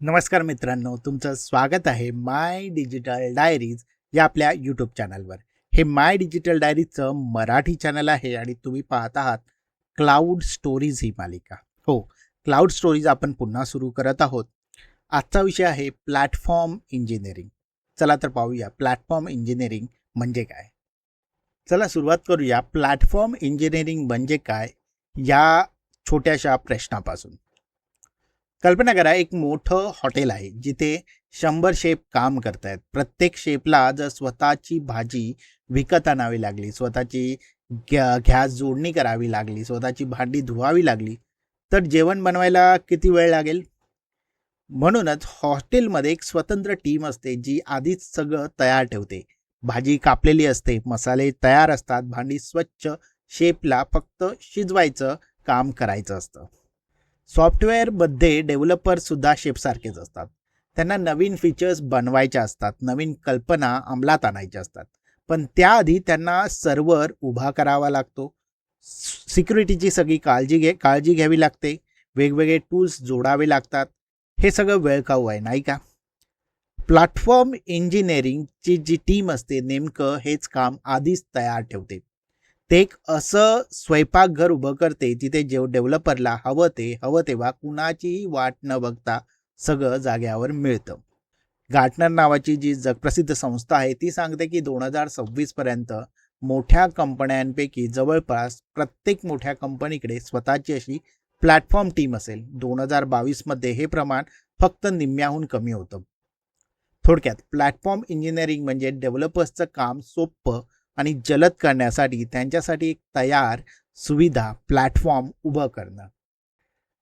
नमस्कार मित्रांनो, तुमचं स्वागत आहे माय डिजिटल डायरीज या आपल्या यूट्यूब चॅनलवर. Hey my digital डायरीजचं Marathi channel आहे आणि तुम्ही पाहत आहात क्लाउड स्टोरीज ही मालिका. हो, क्लाउड स्टोरीज आपण पुन्हा सुरू करत आहोत. आजचा विषय आहे प्लॅटफॉर्म इंजिनिअरिंग. चला तर पाहूया प्लॅटफॉर्म इंजिनिअरिंग म्हणजे काय. चला सुरुवात करूया. प्लॅटफॉर्म इंजिनिअरिंग म्हणजे काय या छोट्याशा प्रश्नापासून. कल्पना करा, एक मोठं हॉटेल आहे जिथे 100 शेफ काम करत आहेत. प्रत्येक शेफला जर स्वतःची भाजी विकत आणावी लागली, स्वतःची गॅस जोडणी करावी लागली, स्वतःची भांडी धुवावी लागली, तर जेवण बनवायला किती वेळ लागेल. म्हणूनच हॉटेलमध्ये एक स्वतंत्र टीम असते जी आधीच सगळं तयार ठेवते. भाजी कापलेली असते, मसाले तयार असतात, भांडी स्वच्छ. शेफला फक्त शिजवायचं काम करायचं असतं. सॉफ्टवेअरमध्ये डेव्हलपरसुद्धा शेफसारखेच असतात. त्यांना नवीन फीचर्स बनवायचे असतात, नवीन कल्पना अंमलात आणायच्या असतात. पण त्याआधी त्यांना सर्व्हर उभा करावा लागतो, सिक्युरिटीची सगळी काळजी घ्यावी लागते, वेगवेगळे टूल्स जोडावे लागतात. हे सगळं वेळखाऊ आहे, नाही का. प्लॅटफॉर्म इंजिनिअरिंगची जी टीम असते नेमकं हेच काम आधीच तयार ठेवते. ते एक असं स्वयंपाकघर उभं करते जिथे डेव्हलपरला हवं तेव्हा कुणाचीही वाट न बघता सगळं जाग्यावर मिळतं. गार्टनर नावाची जी जगप्रसिद्ध संस्था आहे ती सांगते की 2026 पर्यंत मोठ्या कंपन्यांपैकी जवळपास प्रत्येक मोठ्या कंपनीकडे स्वतःची अशी प्लॅटफॉर्म टीम असेल. 2022 मध्ये हे प्रमाण फक्त निम्म्याहून कमी होतं. थोडक्यात प्लॅटफॉर्म इंजिनिअरिंग म्हणजे डेव्हलपर्सचं काम सोपं आणि जलद करण्यासाठी त्यांच्यासाठी एक तयार सुविधा प्लॅटफॉर्म उभं करणं.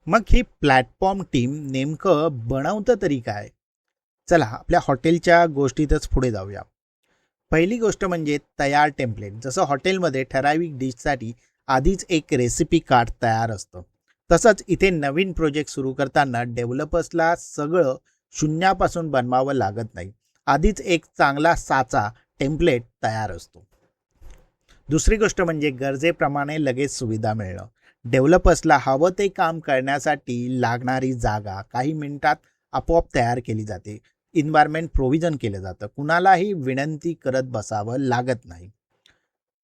मग ही प्लॅटफॉर्म टीम नेमकं बनवतं तरी काय. चला आपल्या हॉटेलच्या गोष्टीतच पुढे जाऊया. पहिली गोष्ट म्हणजे तयार टेम्पलेट. जसं हॉटेलमध्ये ठराविक डिशसाठी आधीच एक रेसिपी कार्ड तयार असतं, तसंच इथे नवीन प्रोजेक्ट सुरू करताना डेव्हलपर्सला सगळं शून्यापासून बनवावं लागत नाही. आधीच एक चांगला साचा टेम्पलेट तयार असतो. दुसरी गोष्ट म्हणजे गरजेप्रमाणे लगेच सुविधा मिळणं. डेव्हलपर्सला हवं ते काम करण्यासाठी लागणारी जागा काही मिनिटात आपोआप तयार केली जाते. इन्व्हायरमेंट प्रोव्हिजन केलं जातं, कुणालाही विनंती करत बसावं लागत नाही.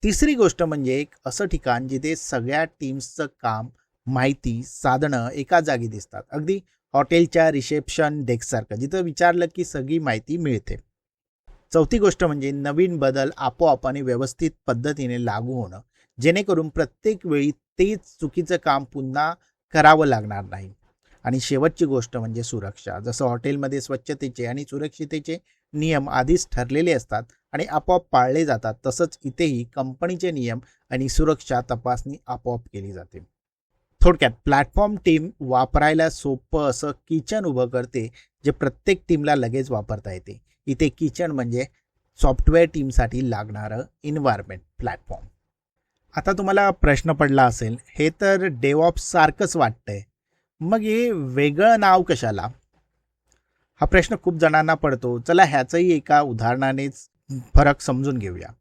तिसरी गोष्ट म्हणजे एक असं ठिकाण जिथे सगळ्या टीम्सचं काम, माहिती, साधनं एका जागी दिसतात. अगदी हॉटेलच्या रिसेप्शन डेस्कसारखं, जिथं विचारलं की सगळी माहिती मिळते. चौथी गोष्ट म्हणजे नवीन बदल आपोआप आणि व्यवस्थित पद्धतीने लागू होणं, जेणेकरून प्रत्येक वेळी तेच चुकीचं काम पुन्हा करावं लागणार नाही. आणि शेवटची गोष्ट म्हणजे सुरक्षा. जसं हॉटेलमध्ये स्वच्छतेचे आणि सुरक्षितेचे नियम आधीच ठरलेले असतात आणि आपोआप पाळले जातात, तसंच इथेही कंपनीचे नियम आणि सुरक्षा तपासणी आपोआप केली जाते. थोडक्यात प्लॅटफॉर्म टीम वापरायला सोपं असं किचन उभं करते, जे प्रत्येक टीमला लगेच वापरता येते. इथे किचन म्हणजे सॉफ्टवेअर टीमसाठी लागणारं इन्व्हायरमेंट प्लॅटफॉर्म. आता तुम्हाला प्रश्न पडला असेल, हे तर डेव्हऑप्स सारखंच वाटतंय, मग हे वेगळं नाव कशाला. हा प्रश्न खूप जणांना पडतो. चला ह्याचंही एका उदाहरणानेच फरक समजून घेऊया.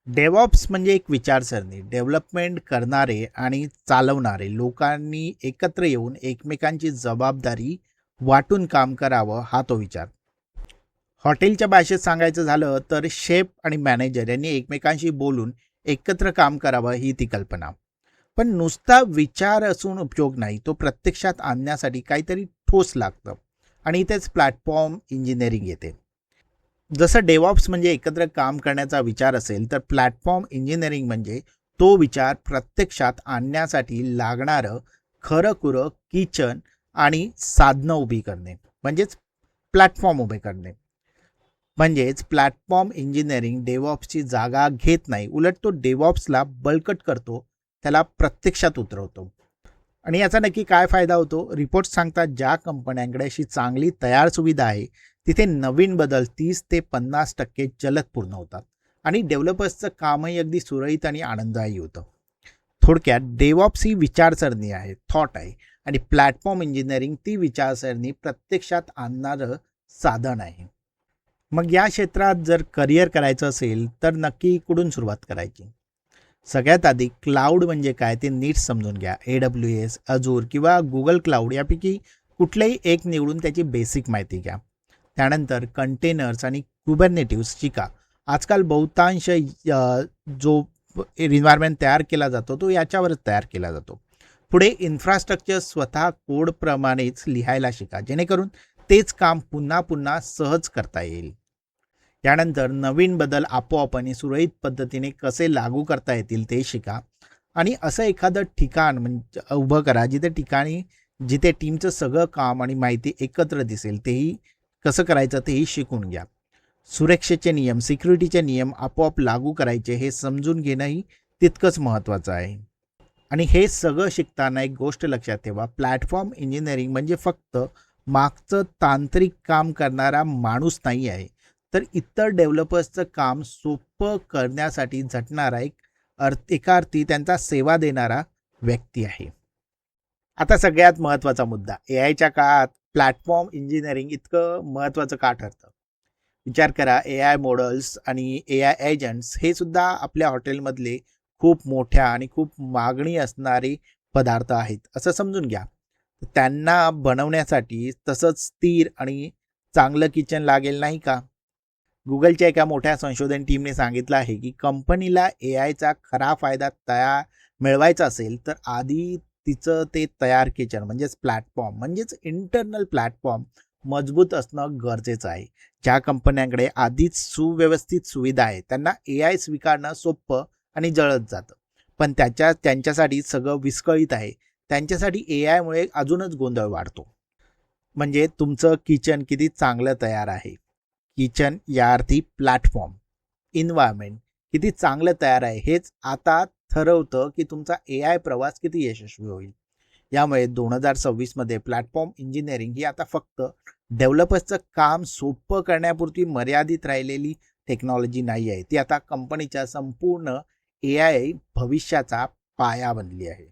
डेव्हऑप्स म्हणजे एक विचारसरणी. डेव्हलपमेंट करणारे आणि चालवणारे लोकांनी एकत्र येऊन एकमेकांची जबाबदारी वाटून काम करावं, हा तो विचार. हॉटेलच्या भाषेत सांगायचं झालं तर शेफ आणि मॅनेजर यांनी एकमेकांशी बोलून एकत्र काम करावं, ही ती कल्पना. पण नुसता विचार असून उपयोग नाही, तो प्रत्यक्षात आणण्यासाठी काहीतरी ठोस लागतं. आणि इथेच प्लॅटफॉर्म इंजिनिअरिंग येते. जसं डेव्हऑप्स म्हणजे एकत्र काम करण्याचा विचार असेल, तर प्लॅटफॉर्म इंजिनिअरिंग म्हणजे तो विचार प्रत्यक्षात आणण्यासाठी लागणारं खरंखुरं किचन आणि साधनं उभी करणे, म्हणजेच प्लॅटफॉर्म उभे करणे. म्हणजेच प्लॅटफॉर्म इंजिनिअरिंग डेव्हऑप्सची जागा घेत नाही, उलट तो डेव्हऑप्सला बळकट करतो, त्याला प्रत्यक्षात उतरवतो. आणि याचा नक्की काय फायदा होतो. रिपोर्ट्स सांगतात ज्या कंपन्यांकडे अशी चांगली तयार सुविधा आहे तिथे नवीन बदल 30 ते 50% जलद पूर्ण होतात आणि डेव्हलपर्सचं कामही अगदी सुरळीत आणि आनंददायी होतं. थोडक्यात डेव्हऑप्स ही विचारसरणी आहे, थॉट आहे, आणि प्लॅटफॉर्म इंजिनिअरिंग ती विचारसरणी प्रत्यक्षात आणणारं साधन आहे. मग या क्षेत्रात जर करिअर करायचं असेल तर नक्की कुठून सुरुवात करायची. सगळ्यात आधी क्लाउड म्हणजे काय ते नीट समजून घ्या. AWS, अजूर किंवा गुगल क्लाउड यापैकी कुठलेही एक निवडून त्याची बेसिक माहिती घ्या. त्यानंतर कंटेनर्स आणि कुबरनेटिव्स शिका. आजकाल बहुतांश जो एन्व्हायरमेंट तयार केला जातो तो याच्यावरच तयार केला जातो. पुढे इन्फ्रास्ट्रक्चर स्वतः कोडप्रमाणेच लिहायला शिका, जेणेकरून तेच काम पुन्हा पुन्हा सहज करता येईल. त्यानंतर नवीन बदल आपोआप आणि सुरळीत पद्धतीने कसे लागू करता येतील ते शिका. आणि असं एखादं ठिकाण म्हणजे उभं करा जिथे टीमचं सगळं काम आणि माहिती एकत्र दिसेल. तेही कसं करायचं तेही शिकून घ्या. सुरक्षेचे नियम, सिक्युरिटीचे नियम आपोआप लागू करायचे हे समजून घेणंही तितकंच महत्त्वाचं आहे. आणि हे सगळं शिकताना एक गोष्ट लक्षात ठेवा, प्लॅटफॉर्म इंजिनिअरिंग म्हणजे फक्त मागचं तांत्रिक काम करणारा माणूस नाही आहे, तर इतर डेव्हलपर्सचं काम सोपं करण्यासाठी झटणारा एका अर्थी त्यांचा सेवा देणारा व्यक्ती आहे. आता सगळ्यात महत्त्वाचा मुद्दा, AI च्या काळात प्लॅटफॉर्म इंजिनिअरिंग इतकं महत्त्वाचं का ठरतं? विचार करा, AI मॉडेल्स आणि AI एजंट्स हे सुद्धा आपल्या हॉटेलमधले खूप मोठ्या आणि खूप मागणी असणारे पदार्थ आहेत असं समजून घ्या. त्यांना बनवण्यासाठी तसंच स्थिर आणि चांगलं किचन लागेल, नाही का? गुगलच्या एका मोठ्या संशोधन टीमने सांगितलं आहे की कंपनीला AIचा खरा फायदा मिळवायचा असेल तर आधी तिचं ते तयार किचन म्हणजेच प्लॅटफॉर्म म्हणजेच इंटरनल प्लॅटफॉर्म मजबूत असणं गरजेचं आहे. ज्या कंपन्यांकडे आधीच सुव्यवस्थित सुविधा आहे त्यांना AI स्वीकारणं सोपं आणि जळत जातं. पण त्यांच्यासाठी सगळं विस्कळीत आहे, त्यांच्यासाठी AI मुळे अजूनच गोंधळ वाढतो. म्हणजे तुमचं किचन किती चांगलं तयार आहे, किचन या अर्थी प्लॅटफॉर्म, एन्व्हायरमेंट किती चांगलं तयार आहे हेच आता ठरवतं की तुमचा AI प्रवास किती यशस्वी होईल. यामुळे 2026 मध्ये प्लॅटफॉर्म इंजिनिअरिंग ही आता फक्त डेव्हलपर्सचं काम सोपं करण्यापुरती मर्यादित राहिलेली टेक्नॉलॉजी नाही आहे, ती आता कंपनीच्या संपूर्ण AI भविष्याचा पाया बनली आहे.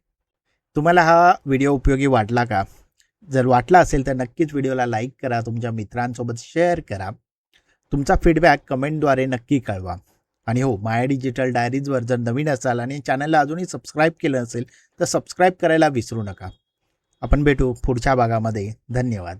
तुम्हाला हा व्हिडिओ उपयोगी वाटला का? जर वाटला असेल तर नक्कीच व्हिडिओला लाईक करा, तुमच्या मित्रांसोबत शेअर करा, तुमचा फीडबॅक कमेंटद्वारे नक्की कळवा. आणि हो, माय डिजिटल डायरीजवर जर नवीन असाल आणि चॅनलला अजूनही सबस्क्राईब केलं असेल तर सबस्क्राईब करायला विसरू नका. आपण भेटू पुढच्या भागामध्ये. धन्यवाद.